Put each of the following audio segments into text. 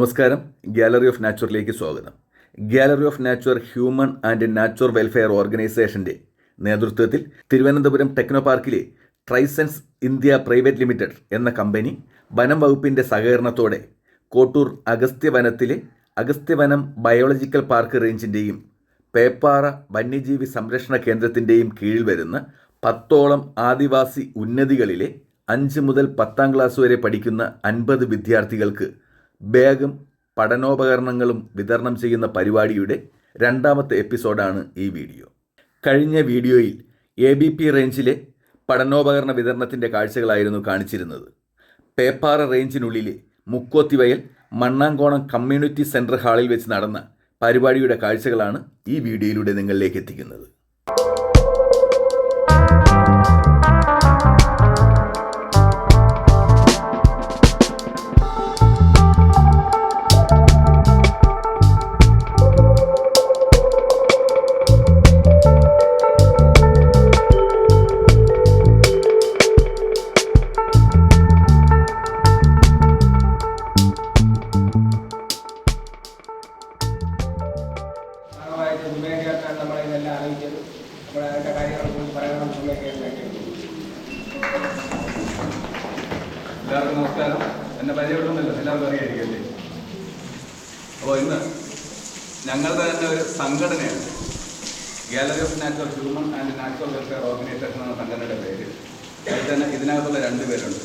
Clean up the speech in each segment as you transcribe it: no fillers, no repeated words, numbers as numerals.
നമസ്കാരം. Gallery of നാച്ചുറിലേക്ക് സ്വാഗതം. Gallery of nature human and nature welfare ഓർഗനൈസേഷൻ്റെ നേതൃത്വത്തിൽ തിരുവനന്തപുരം ടെക്നോ പാർക്കിലെ ട്രൈസെൻസ് ഇന്ത്യ പ്രൈവറ്റ് ലിമിറ്റഡ് എന്ന കമ്പനി വനം വകുപ്പിൻ്റെ സഹകരണത്തോടെ കോട്ടൂർ അഗസ്ത്യവനത്തിലെ അഗസ്ത്യവനം ബയോളജിക്കൽ പാർക്ക് റേഞ്ചിൻ്റെയും പേപ്പാറ വന്യജീവി സംരക്ഷണ കേന്ദ്രത്തിൻ്റെയും കീഴിൽ വരുന്ന 10ഓളം ആദിവാസി ഉന്നതികളിലെ 5 മുതൽ 10ാം ക്ലാസ് വരെ പഠിക്കുന്ന 50 വിദ്യാർത്ഥികൾക്ക് ബാഗും പഠനോപകരണങ്ങളും വിതരണം ചെയ്യുന്ന പരിപാടിയുടെ 2ാമത്തെ എപ്പിസോഡാണ് ഈ വീഡിയോ. കഴിഞ്ഞ വീഡിയോയിൽ ABP റേഞ്ചിലെ പഠനോപകരണ വിതരണത്തിൻ്റെ കാഴ്ചകളായിരുന്നു കാണിച്ചിരുന്നത്. പേപ്പാറ റേഞ്ചിനുള്ളിലെ മുക്കോത്തിവയൽ മണ്ണാങ്കോണം കമ്മ്യൂണിറ്റി സെൻറ്റർ ഹാളിൽ വെച്ച് നടന്ന പരിപാടിയുടെ കാഴ്ചകളാണ് ഈ വീഡിയോയിലൂടെ നിങ്ങളിലേക്ക് എത്തിക്കുന്നത്. എല്ലാവർക്കും നമസ്കാരം. എന്നെ പരിചയപ്പെടുന്നില്ല, എല്ലാവർക്കും അറിയായിരിക്കല്ലേ. അപ്പോൾ ഇന്ന് ഞങ്ങളുടെ തന്നെ ഒരു സംഘടനയാണ്, gallery of nature human and natural welfare organisation എന്ന സംഘടനയുടെ പേര്. അതിൽ തന്നെ ഇതിനകത്തുള്ള 2 പേരുണ്ട്.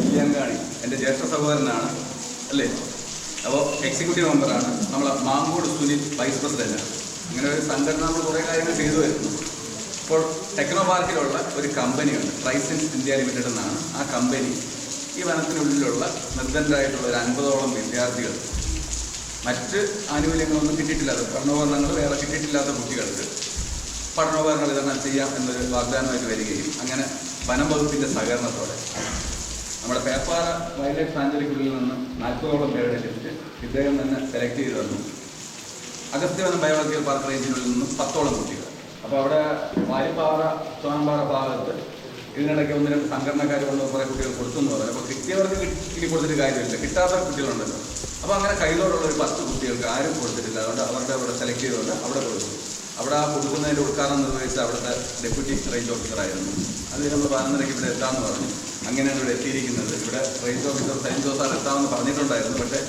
ഇല്ലിയങ്കാണി എൻ്റെ ജ്യേഷ്ഠ സഹോദരനാണ് അല്ലേ. അപ്പോൾ എക്സിക്യൂട്ടീവ് മെമ്പറാണ്. നമ്മളെ മാങ്കോട് സുനിൽ വൈസ് പ്രസിഡന്റാണ്. ഇങ്ങനെ ഒരു സംഘടന നമ്മൾ കുറേ കാര്യങ്ങൾ ചെയ്തു വരുന്നു. ഇപ്പോൾ ടെക്നോ പാർക്കിലുള്ള ഒരു കമ്പനിയുണ്ട്, ട്രൈസെൻസ് ഇന്ത്യ ലിമിറ്റഡ് എന്നാണ് ആ കമ്പനി. ഈ വനത്തിനുള്ളിലുള്ള നിർദ്ധനരായിട്ടുള്ള ഒരു 50ഓളം വിദ്യാർത്ഥികൾ, മറ്റ് ആനുകൂല്യങ്ങളൊന്നും കിട്ടിയിട്ടില്ലാത്ത, പഠനോപകരണങ്ങൾ വേറെ കിട്ടിയിട്ടില്ലാത്ത കുട്ടികൾക്ക് പഠനോപകരണ വിതരണം ചെയ്യാം എന്നൊരു വാഗ്ദാനമായിട്ട് വരികയും അങ്ങനെ വനം വകുപ്പിൻ്റെ സഹകരണത്തോടെ നമ്മുടെ പേപ്പാറ വൈൽഡ് ലൈഫ് സാഞ്ചുറിക്കുള്ളിൽ നിന്ന് 40ഓളം പേരുടെ ലിസ്റ്റ് ഇദ്ദേഹം തന്നെ സെലക്ട് ചെയ്ത് തന്നു. അഗസ്ത്യവനം ബയോളജിക്കൽ പാർക്ക് റേഞ്ചിനുള്ളിൽ നിന്നും 10ഓളം കുട്ടികൾ. അപ്പോൾ അവിടെ വാരിപ്പാറ ചോമ്പാറ ഭാഗത്ത് ഇതിനിടയ്ക്ക് 1-2 സംഘടനക്കാർ കൊണ്ട് കുറേ കുട്ടികൾ കൊടുത്തെന്ന് പറഞ്ഞു. അപ്പോൾ കിട്ടിയവർക്ക് ഇനി കൊടുത്തിട്ട് കാര്യമില്ല, കിട്ടാത്ത കുട്ടികളുണ്ടല്ലോ. അപ്പോൾ അങ്ങനെ കയ്യിലോടുള്ള ഒരു 10 കുട്ടികൾക്ക് ആരും കൊടുത്തിട്ടില്ല. അതുകൊണ്ട് അവരുടെ അവിടെ സെലക്ട് ചെയ്തുകൊണ്ട് അവിടെ കൊടുത്തു. അവിടെ ആ കൊടുക്കുന്നതിൻ്റെ ഉദ്ഘാടനം നിർവഹിച്ച അവിടുത്തെ ഡെപ്യൂട്ടി റേഞ്ച് ഓഫീസറായിരുന്നു. അത് നമ്മൾ 11:30 ഇവിടെ എത്താമെന്ന് പറഞ്ഞു. അങ്ങനെയാണ് ഇവിടെ എത്തിയിരിക്കുന്നത്. ഇവിടെ റേഞ്ച് ഓഫീസർ സൈൻ ജോസാർ എത്താമെന്ന് പറഞ്ഞിട്ടുണ്ടായിരുന്നു. പക്ഷേ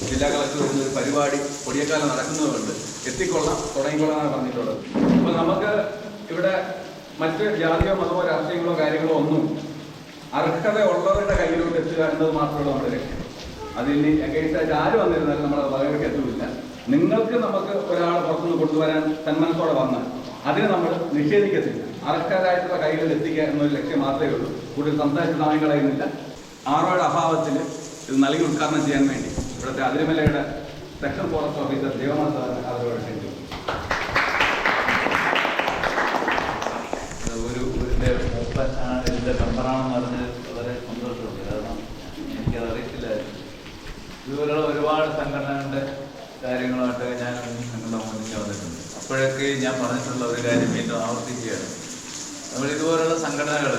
ജില്ലാ കളക്ടർ വരുന്ന ഒരു പരിപാടി കൊടിയക്കാലം നടക്കുന്നതുകൊണ്ട് എത്തിക്കൊള്ളാം, തുടങ്ങിക്കൊള്ളാമെന്നാണ് പറഞ്ഞിട്ടുള്ളത്. അപ്പോൾ നമുക്ക് ഇവിടെ മറ്റ് ജാതിയോ മതമോ രാഷ്ട്രീയങ്ങളോ കാര്യങ്ങളോ ഒന്നും അർഹതയുള്ളവരുടെ കയ്യിലോട്ട് എത്തുക എന്നത് മാത്രമേ നമ്മുടെ ലക്ഷ്യം. അതിന് എഗൈൻസ്റ്റായിട്ട് ആര് വന്നിരുന്നാലും നമ്മളത് പകരക്ക് എത്തുന്നില്ല. നിങ്ങൾക്ക് നമുക്ക് ഒരാൾ പുറത്തുനിന്ന് കൊണ്ടുവരാൻ സന്മനത്തോടെ വന്നാൽ അതിന് നമ്മൾ നിഷേധിക്കത്തില്ല. അർഹരായിട്ടുള്ള കൈകളിൽ എത്തിക്കുക എന്നൊരു ലക്ഷ്യം മാത്രമേ ഉള്ളൂ. കൂടുതൽ സംസാരിച്ച് സമയം കളയുന്നില്ല. ആറോയുടെ അഭാവത്തിൽ ഇത് നൽകി ഉദ്ഘാടനം ചെയ്യാൻ വേണ്ടി ഇവിടുത്തെ അതിരുമലയുടെ സെക്ഷൻ ഫോറസ്റ്റ് ഓഫീസർ ദേവനാഥ് സാറിന് അവരോട് ക്ഷണിച്ചു. ഇതിൻ്റെ മെമ്പറാണെന്ന് പറഞ്ഞ് വളരെ സന്തോഷമുണ്ട്. കാരണം എനിക്കത് അറിയത്തില്ലായിരുന്നു. ഇതുപോലുള്ള ഒരുപാട് സംഘടനകളുടെ കാര്യങ്ങളുമായിട്ട് ഞാൻ നിങ്ങളുടെ മുന്നിൽ വന്നിട്ടുണ്ട്. അപ്പോഴൊക്കെ ഞാൻ പറഞ്ഞിട്ടുള്ള ഒരു കാര്യം വീണ്ടും ആവർത്തിക്കുകയാണ്. നമ്മൾ ഇതുപോലുള്ള സംഘടനകൾ,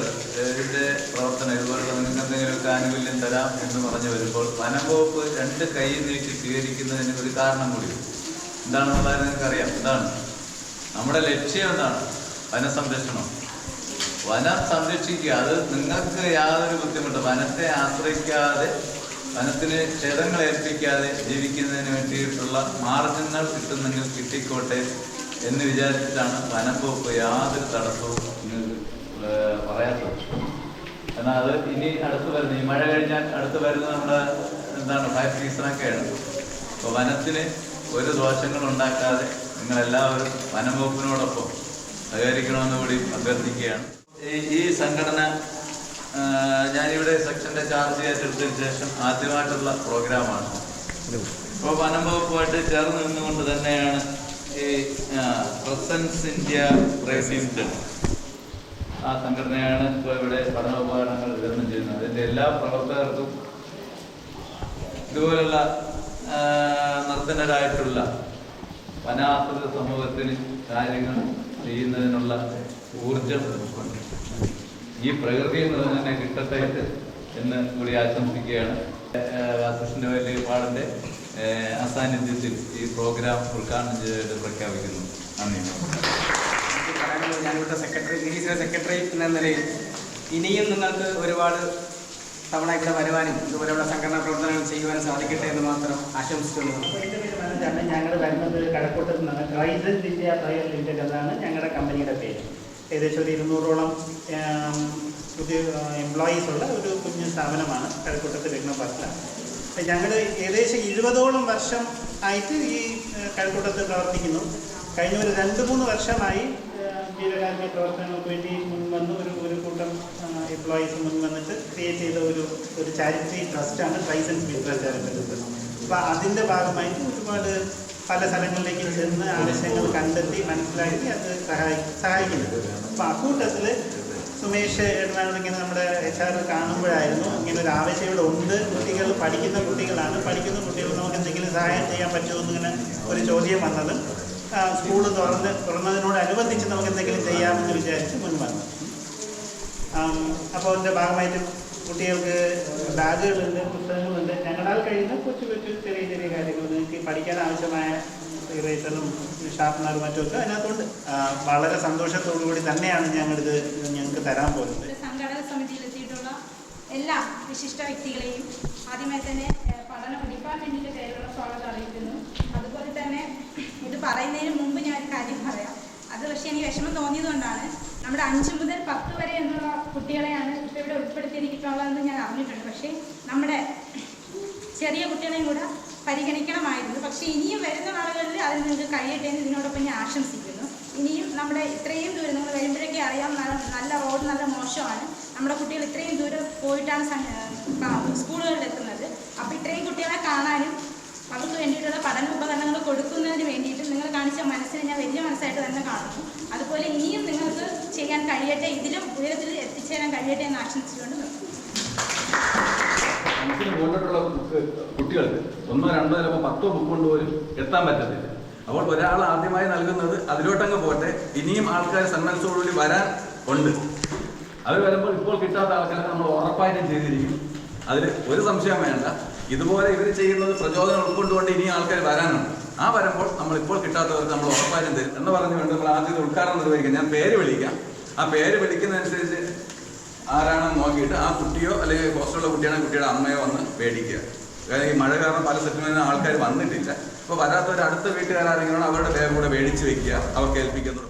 ഇതിൻ്റെ പ്രവർത്തനം, ഇതുപോലുള്ള നിങ്ങൾക്ക് എന്തെങ്കിലുമൊക്കെ ആനുകൂല്യം തരാം എന്ന് പറഞ്ഞു വരുമ്പോൾ വനം വകുപ്പ് 2 കൈ നീട്ടി സ്വീകരിക്കുന്നതിന് ഒരു കാരണം കൂടി എന്താണെന്നുള്ളത് നിങ്ങൾക്കറിയാം. എന്താണ് നമ്മുടെ ലക്ഷ്യം? എന്താണ്? വനസംരക്ഷണം. വനം സംരക്ഷിക്കുക. അത് നിങ്ങൾക്ക് യാതൊരു ബുദ്ധിമുട്ട്, വനത്തെ ആശ്രയിക്കാതെ, വനത്തിന് ക്ഷതങ്ങൾ ഏൽപ്പിക്കാതെ ജീവിക്കുന്നതിന് വേണ്ടിയിട്ടുള്ള മാർഗങ്ങൾ കിട്ടുന്നെങ്കിൽ കിട്ടിക്കോട്ടെ എന്ന് വിചാരിച്ചിട്ടാണ് വനം വകുപ്പ് യാതൊരു തടസ്സവും പറയാത്തത്. എന്നാൽ അത് ഇനി അടുത്ത് വരുന്ന, ഈ മഴ കഴിഞ്ഞാൽ അടുത്ത് വരുന്ന നമ്മുടെ ഫയർ സീസണൊക്കെയാണ്. അപ്പോൾ വനത്തിന് ഒരു ദോഷങ്ങൾ ഉണ്ടാക്കാതെ നിങ്ങളെല്ലാവരും വനം വകുപ്പിനോടൊപ്പം സഹകരിക്കണമെന്ന് കൂടി അഭ്യർത്ഥിക്കുകയാണ്. ഈ സംഘടന ഞാനിവിടെ സെക്ഷൻ്റെ ചാർജ് ഏറ്റെടുത്തതിന് ശേഷം ആദ്യമായിട്ടുള്ള പ്രോഗ്രാമാണ്. ഇപ്പോൾ വനം വകുപ്പുമായിട്ട് ചേർന്ന് നിന്നുകൊണ്ട് തന്നെയാണ് ഈ ട്രൈസെൻസ് ഇന്ത്യ പ്രൈവറ്റ് ലിമിറ്റഡ് ആ സംഘടനയാണ് ഇപ്പോൾ ഇവിടെ പഠനോപകരണങ്ങൾ വിതരണം ചെയ്യുന്നത്. അതിൻ്റെ എല്ലാ പ്രവർത്തകർക്കും ഇതുപോലുള്ള നിർധനരായിട്ടുള്ള വനാശ്രിത സമൂഹത്തിന് കാര്യങ്ങൾ ചെയ്യുന്നതിനുള്ള ഊർജം ഈ പ്രകൃതിയിൽ നിന്ന് തന്നെ കിട്ടട്ടെ എന്ന് കൂടി ആശംസിക്കുകയാണ്. കൃഷ്ണ വേലിപ്പാടിൻ്റെ അസാന്നിധ്യത്തിൽ ഈ പ്രോഗ്രാം ഉദ്ഘാടനം ചെയ്തിട്ട് പ്രഖ്യാപിക്കുന്നു. നന്ദി. ഞാനിവിടെ സെക്രട്ടറി എന്ന നിലയിൽ ഇനിയും നിങ്ങൾക്ക് ഒരുപാട് തവണ ഇവിടെ വരുവാനും ഇതുപോലെയുള്ള സംഘടനാ പ്രവർത്തനങ്ങൾ ചെയ്യുവാനും സാധിക്കട്ടെ എന്ന് മാത്രം ആശംസിക്കുന്നു. ഞങ്ങൾ വരുന്നത് കഴക്കൂട്ടത്തിൽ നിന്നാണ്. ട്രൈസൻസ് ഇന്ത്യ പ്രൈവറ്റ് ലിമിറ്റഡ് എന്നാണ് ഞങ്ങളുടെ കമ്പനിയുടെ പേര്. ഏകദേശം ഒരു 200ഓളം പുതിയ എംപ്ലോയീസ് ഉള്ള ഒരു കുഞ്ഞു സ്ഥാപനമാണ് കഴക്കൂട്ടത്ത് ടെക്നോപാർക്കിലാണ്. ഞങ്ങൾ ഏകദേശം 20ഓളം വർഷം ആയിട്ട് ഈ കഴക്കൂട്ടത്ത് പ്രവർത്തിക്കുന്നു. കഴിഞ്ഞ ഒരു 2-3 വർഷമായി ജീവകാരുണ്യ പ്രവർത്തനങ്ങൾക്ക് വേണ്ടി മുൻവന്ന് ഒരു കൂട്ടം എംപ്ലോയീസ് മുൻവന്നിട്ട് ക്രിയേറ്റ് ചെയ്ത ഒരു ചാരിറ്റി ട്രസ്റ്റാണ് ട്രൈസൻസ് മിത്ര ചാരിറ്റബിൾ ട്രസ്റ്റ്. അപ്പോൾ അതിൻ്റെ ഭാഗമായിട്ട് ഒരുപാട് പല സ്ഥലങ്ങളിലേക്ക് ചെന്ന് ആവശ്യങ്ങൾ കണ്ടെത്തി മനസ്സിലാക്കി അത് സഹായിക്കുന്നുണ്ട്. അപ്പോൾ അക്കൂട്ടത്തിൽ സുമേഷ് ഇങ്ങനെ നമ്മുടെ HR കാണുമ്പോഴായിരുന്നു ഇങ്ങനെ ഒരു ആവശ്യം ഇവിടെ ഉണ്ട്. കുട്ടികൾ പഠിക്കുന്ന കുട്ടികളാണ്. പഠിക്കുന്ന കുട്ടികൾ നമുക്ക് എന്തെങ്കിലും സഹായം ചെയ്യാൻ പറ്റുമോ എന്നിങ്ങനെ ഒരു ചോദ്യം വന്നത്. സ്കൂൾ തുറന്നതിനോടനുബന്ധിച്ച് നമുക്ക് എന്തെങ്കിലും ചെയ്യാമെന്ന് വിചാരിച്ച് മുൻവന്നു. അപ്പോൾ അതിൻ്റെ ഭാഗമായിട്ട് കുട്ടികൾക്ക് ബാഗുകളുണ്ട്, പുസ്തകങ്ങളുണ്ട്. ഞങ്ങളാൽ കഴിയുന്ന കൊച്ചു ചെറിയ കാര്യങ്ങൾ നിങ്ങൾക്ക് പഠിക്കാൻ ആവശ്യമായ ഇറേസറും ഷാർപ്പനറും മറ്റുമൊക്കെ അതിനകത്തുണ്ട്. വളരെ സന്തോഷത്തോടു കൂടി തന്നെയാണ് ഞങ്ങളിത് ഞങ്ങൾക്ക് തരാൻ പോകുന്നത്. സംഘടന സമിതിയിലെത്തിയിട്ടുള്ള എല്ലാ വിശിഷ്ട വ്യക്തികളെയും ആദ്യമായി തന്നെ പഠന ഡിപ്പാർട്ട്മെൻറ്റിൻ്റെ പേരിലുള്ള സ്വാഗതം അറിയിക്കുന്നു. അതുപോലെ തന്നെ ഇത് പറയുന്നതിന് മുമ്പ് ഞാൻ ഒരു കാര്യം പറയാം. അത് പക്ഷേ എനിക്ക് വിഷമം തോന്നിയതുകൊണ്ടാണ്. നമ്മുടെ 5 മുതൽ 10 വരെ എന്നുള്ള കുട്ടികളെയാണ് ഇപ്പോൾ ഇവിടെ ഉൾപ്പെടുത്തിയിരിക്കുന്നുള്ളതെന്ന് ഞാൻ അറിഞ്ഞിട്ടുണ്ട്. പക്ഷേ നമ്മുടെ ചെറിയ കുട്ടികളെയും കൂടെ പരിഗണിക്കണമായിരുന്നു. പക്ഷേ ഇനിയും വരുന്ന നാളുകളിൽ അതിന് നിങ്ങൾക്ക് കഴിയട്ടെ എന്ന് ഇതിനോടൊപ്പം ഞാൻ ആശംസിക്കുന്നു. ഇനിയും നമ്മുടെ ഇത്രയും ദൂരം നിങ്ങൾ വരുമ്പോഴേക്കേ അറിയാം, നല്ല റോഡ് നല്ല മോശമാണ്. നമ്മുടെ കുട്ടികൾ ഇത്രയും ദൂരം പോയിട്ടാണ് സ്കൂളുകളിൽ എത്തുന്നത്. അപ്പോൾ ഇത്രയും കുട്ടികളെ കാണാനും അവർക്ക് വേണ്ടിയിട്ടുള്ള പഠന ഉപകരണങ്ങൾ കൊടുക്കുന്നതിന് വേണ്ടിയിട്ട് നിങ്ങൾ കാണിച്ച മനസ്സിനെ ഞാൻ വലിയ മനസ്സായിട്ട് തന്നെ കാണുന്നു. അതുപോലെ ഇനിയും നിങ്ങൾക്ക് ചെയ്യാൻ കഴിയട്ടെ, ഇതിലും ഉയരത്തിൽ എത്തിച്ചേരാൻ കഴിയട്ടെ എന്ന് ആശംസിച്ചുകൊണ്ട് നിർത്തുന്നു. മനസ്സിന് മുന്നോട്ടുള്ള കുട്ടികൾക്ക് 1, 2 ചിലപ്പോൾ 10 ബുക്ക് കൊണ്ട് പോലും എത്താൻ പറ്റത്തില്ല. അപ്പോൾ ഒരാൾ ആദ്യമായി നൽകുന്നത് അതിലോട്ടങ്ങ് പോട്ടെ. ഇനിയും ആൾക്കാർ സന്മനസ്സോടുകൂടി വരാൻ ഉണ്ട്. അവർ വരുമ്പോൾ ഇപ്പോൾ കിട്ടാത്ത ആൾക്കാരെ നമ്മൾ ഉറപ്പായിട്ടും ചെയ്തിരിക്കും. അതിൽ ഒരു സംശയം വേണ്ട. ഇതുപോലെ ഇവർ ചെയ്യുന്നത് പ്രചോദനം ഉൾക്കൊണ്ടുകൊണ്ട് ഇനിയും ആൾക്കാർ വരാനുണ്ട്. ആ വരുമ്പോൾ നമ്മളിപ്പോൾ കിട്ടാത്തവർക്ക് നമ്മൾ ഉറപ്പായിട്ടും തരും എന്ന് പറഞ്ഞുകൊണ്ട് നമ്മൾ ആദ്യം ഉദ്ഘാടനം നിർവഹിക്കാം. ഞാൻ പേര് വിളിക്കാം. ആ പേര് വിളിക്കുന്നതനുസരിച്ച് ആരാണെന്ന് നോക്കിയിട്ട് ആ കുട്ടിയോ അല്ലെങ്കിൽ ഹോസ്റ്റലുള്ള കുട്ടിയാണെങ്കിൽ കുട്ടിയുടെ അമ്മയോ വന്ന് മേടിക്കുക. കാരണം ഈ മഴ കാരണം പല സെറ്റിൽമെന്റിനും ആൾക്കാർ വന്നിട്ടില്ല. അപ്പോൾ വരാത്തവർ അടുത്ത വീട്ടുകാരെങ്കിലും അവരുടെ ബാഗ് കൂടെ മേടിച്ച് വെക്കുക, അവർക്ക് ഏൽപ്പിക്കുന്നത്.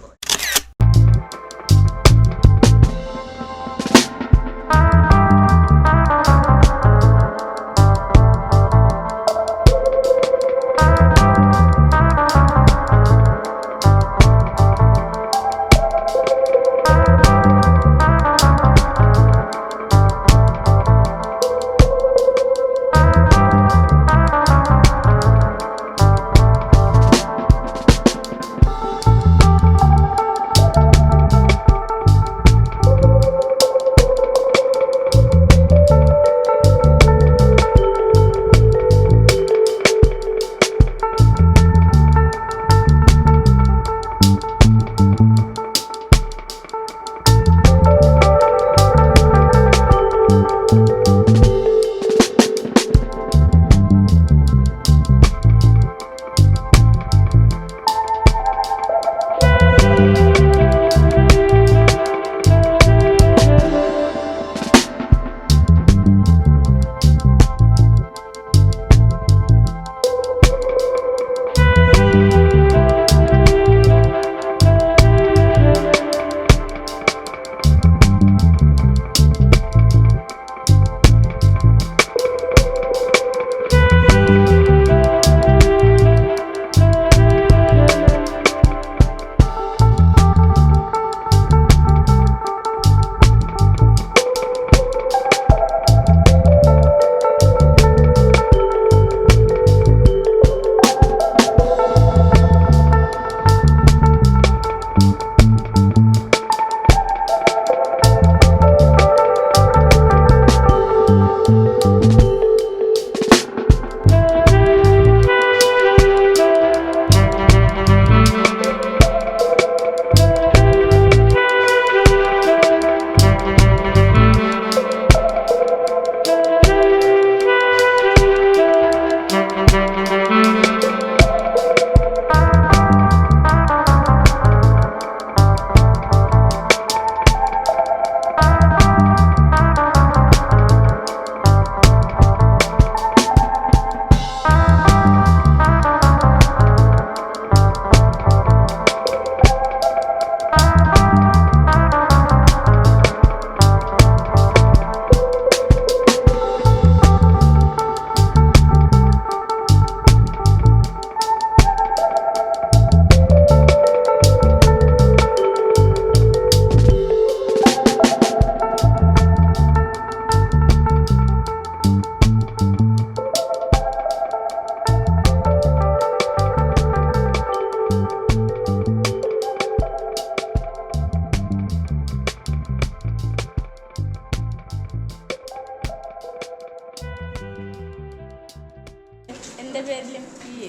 എൻ്റെ പേരിലും ഈ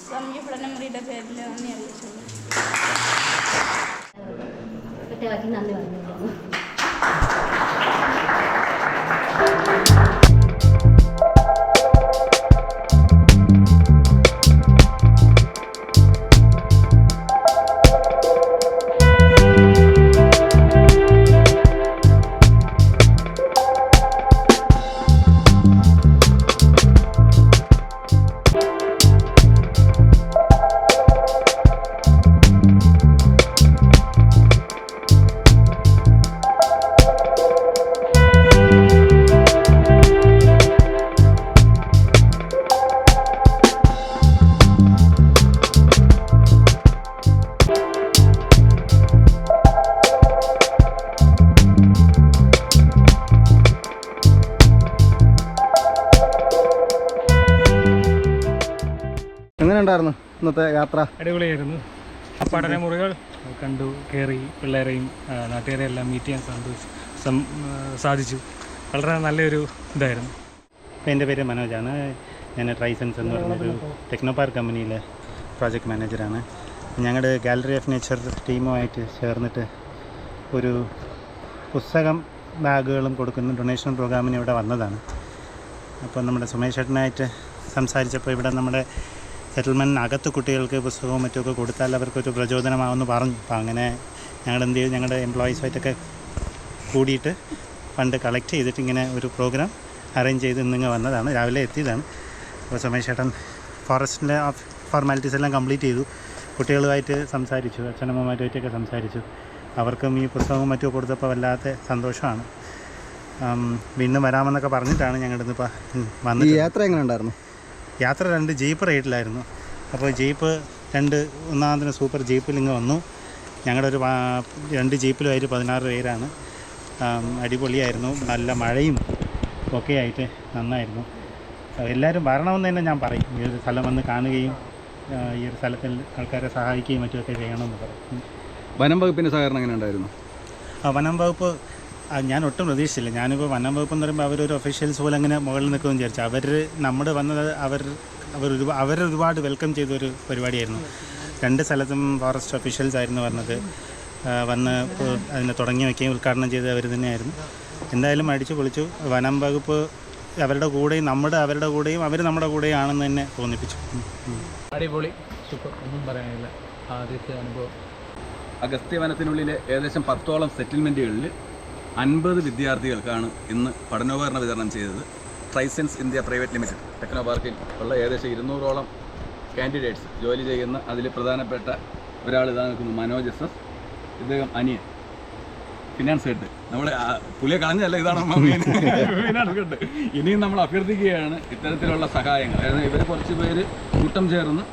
സാമൂഹ്യ പഠന മുറിയുടെ പേരിൽ നന്ദി അറിയിച്ചുള്ളൂ. നന്ദി പറഞ്ഞു. എങ്ങനെ ഉണ്ടായിരുന്നു ഇന്നത്തെ യാത്ര? അടിപൊളിയായിരുന്നു. പഠനമുറികൾ കണ്ടു, കയറി, പിള്ളേരെയും നാട്ടുകാരെയും എല്ലാം മീറ്റ് ചെയ്യാൻ സാധിച്ചു. വളരെ നല്ലൊരു ഇതായിരുന്നു. എൻ്റെ പേര് മനോജാണ്. ഞാൻ ട്രൈസെൻസ് എന്ന് പറഞ്ഞൊരു ടെക്നോ പാർക്ക് കമ്പനിയിലെ പ്രോജക്റ്റ് മാനേജറാണ്. ഞങ്ങളുടെ ഗാലറി ഓഫ് നേച്ചർ ടീമുമായിട്ട് ചേർന്നിട്ട് ഒരു പുസ്തകം ബാഗുകളും കൊടുക്കുന്ന ഡൊണേഷൻ പ്രോഗ്രാമിന് ഇവിടെ വന്നതാണ്. അപ്പോൾ നമ്മുടെ സുമേഷ് ചേട്ടനായിട്ട് സംസാരിച്ചപ്പോൾ ഇവിടെ നമ്മുടെ സെറ്റിൽമെൻറ്റിനകത്ത് കുട്ടികൾക്ക് പുസ്തകവും മറ്റുമൊക്കെ കൊടുത്താൽ അവർക്കൊരു പ്രചോദനമാവുമെന്ന് പറഞ്ഞു. അപ്പോൾ അങ്ങനെ ഞങ്ങൾ എന്ത് ചെയ്തു, ഞങ്ങളുടെ എംപ്ലോയീസുമായിട്ടൊക്കെ കൂടിയിട്ട് ഫണ്ട് കളക്ട് ചെയ്തിട്ട് ഇങ്ങനെ ഒരു പ്രോഗ്രാം അറേഞ്ച് ചെയ്ത് ഇന്നിങ്ങ് വന്നതാണ്. രാവിലെ എത്തിയതാണ്. അപ്പോൾ സുമേഷ് ചേട്ടൻ ഫോറസ്റ്റിൻ്റെ ഫോർമാലിറ്റീസ് എല്ലാം കംപ്ലീറ്റ് ചെയ്തു. കുട്ടികളുമായിട്ട് സംസാരിച്ചു, അച്ഛനമ്മമാരുമായിട്ടൊക്കെ സംസാരിച്ചു. അവർക്കും ഈ പുസ്തകവും മറ്റും കൊടുത്തപ്പോൾ വല്ലാത്ത സന്തോഷമാണ്. വീണ്ടും വരാമെന്നൊക്കെ പറഞ്ഞിട്ടാണ് ഞങ്ങളിന്നിപ്പോൾ വന്നത്. ഈ യാത്ര എങ്ങനെ ഉണ്ടായിരുന്നു? യാത്ര 2 ജീപ്പ് റൈഡിലായിരുന്നു. അപ്പോൾ ജീപ്പ് ഒന്നാമതിന് സൂപ്പർ ജീപ്പിൽ ഇങ്ങ് വന്നു. ഞങ്ങളുടെ ഒരു 2 ജീപ്പിലുമായിട്ട് 16 പേരാണ്. അടിപൊളിയായിരുന്നു. നല്ല മഴയും ഒക്കെ ആയിട്ട് നന്നായിരുന്നു. എല്ലാവരും വരണമെന്ന് തന്നെ ഞാൻ പറയും. ഈ ഒരു സ്ഥലം വന്ന് കാണുകയും ഈ ഒരു സ്ഥലത്തിൽ ആൾക്കാരെ സഹായിക്കുകയും മറ്റുമൊക്കെ ചെയ്യണമെന്ന് പറയും. വനം വകുപ്പിൻ്റെ സഹകരണം എങ്ങനെ ഉണ്ടായിരുന്നു? വനം വകുപ്പ് ഞാൻ ഒട്ടും പ്രതീക്ഷിച്ചില്ല. ഞാനിപ്പോൾ വനം വകുപ്പ് എന്ന് പറയുമ്പോൾ അവരൊരു ഒഫീഷ്യൽസ് പോലെ അങ്ങനെ മുകളിൽ നിൽക്കുമെന്ന് വിചാരിച്ചു. നമ്മുടെ വന്നത് അവരൊരുപാട് വെൽക്കം ചെയ്തൊരു പരിപാടിയായിരുന്നു. 2 സ്ഥലത്തും ഫോറസ്റ്റ് ഒഫീഷ്യൽസ് ആയിരുന്നു വന്നത്. വന്ന് അതിനെ തുടങ്ങി വയ്ക്കുകയും ഉദ്ഘാടനം ചെയ്ത് അവർ തന്നെയായിരുന്നു. എന്തായാലും അടിച്ചു പൊളിച്ചു. വനം വകുപ്പ് അവരുടെ കൂടെയും അവരുടെ കൂടെയും അവർ നമ്മുടെ കൂടെയും ആണെന്ന് തന്നെ തോന്നിപ്പിച്ചു. അടിപൊളി, സൂപ്പർ, ഒന്നും പറയാനില്ല. ആദ്യത്തെ അനുഭവം. അഗസ്ത്യ വനത്തിനുള്ളിലെ ഏകദേശം 10ഓളം സെറ്റിൽമെൻറ്റുകളിൽ 50 വിദ്യാർത്ഥികൾക്കാണ് ഇന്ന് പഠനോപകരണ വിതരണം ചെയ്തത്. ട്രൈസെൻസ് ഇന്ത്യ പ്രൈവറ്റ് ലിമിറ്റഡ് ടെക്നോ പാർക്കിൽ ഉള്ള ഏകദേശം 200ഓളം കാൻഡിഡേറ്റ്സ് ജോലി ചെയ്യുന്ന അതിൽ പ്രധാനപ്പെട്ട ഒരാൾ ഇതാ നിൽക്കുന്നു, മനോജ് എസ്. ഇദ്ദേഹം അനിയൻ, ഫിനാൻസ് ഹെഡ്. നമ്മുടെ പുള്ളിയെ കളഞ്ഞല്ല, ഇതാണ് ഫിനാൻസ് ഹെഡ്. ഇനിയും നമ്മൾ അഭ്യർത്ഥിക്കുകയാണ് ഇത്തരത്തിലുള്ള സഹായങ്ങൾ. അതായത് ഇവർ കുറച്ച് പേര് കൂട്ടം ചേർന്ന്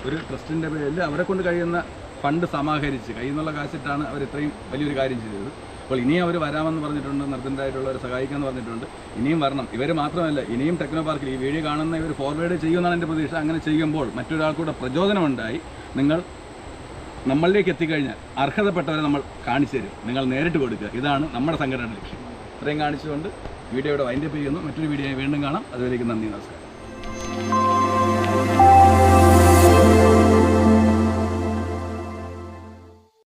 ഒരു ട്രസ്റ്റിൻ്റെ പേരിൽ അവരെ കൊണ്ട് കഴിയുന്ന ഫണ്ട് സമാഹരിച്ച് കയ്യിൽ നിന്നുള്ള കാശിട്ടാണ് അവർ ഇത്രയും വലിയൊരു കാര്യം ചെയ്തത്. അപ്പോൾ ഇനിയും അവർ വരാമെന്ന് പറഞ്ഞിട്ടുണ്ട്, നിർബന്ധമായിട്ടുള്ളവർ സഹായിക്കാമെന്ന് പറഞ്ഞിട്ടുണ്ട്. ഇനിയും വരണം. ഇവർ മാത്രമല്ല, ഇനിയും ടെക്നോ പാർക്കിൽ ഈ വീഡിയോ കാണുന്ന ഇവർ ഫോർവേഡ് ചെയ്യുമെന്നാണ് എൻ്റെ പ്രതീക്ഷ. അങ്ങനെ ചെയ്യുമ്പോൾ മറ്റൊരാൾക്കൂടെ പ്രചോദനമുണ്ടായി നിങ്ങൾ നമ്മളിലേക്ക് എത്തിക്കഴിഞ്ഞാൽ അർഹതപ്പെട്ടവരെ നമ്മൾ കാണിച്ചു തരും. നിങ്ങൾ നേരിട്ട് കൊടുക്കുക. ഇതാണ് നമ്മുടെ സംഘടനയുടെ ലക്ഷ്യം. ഇത്രയും കാണിച്ചുകൊണ്ട് വീഡിയോയുടെ വൈൻഡപ്പ് ചെയ്യുന്നു. മറ്റൊരു വീഡിയോ വീണ്ടും കാണാം. അതുവരേക്കും നന്ദി, നമസ്കാരം.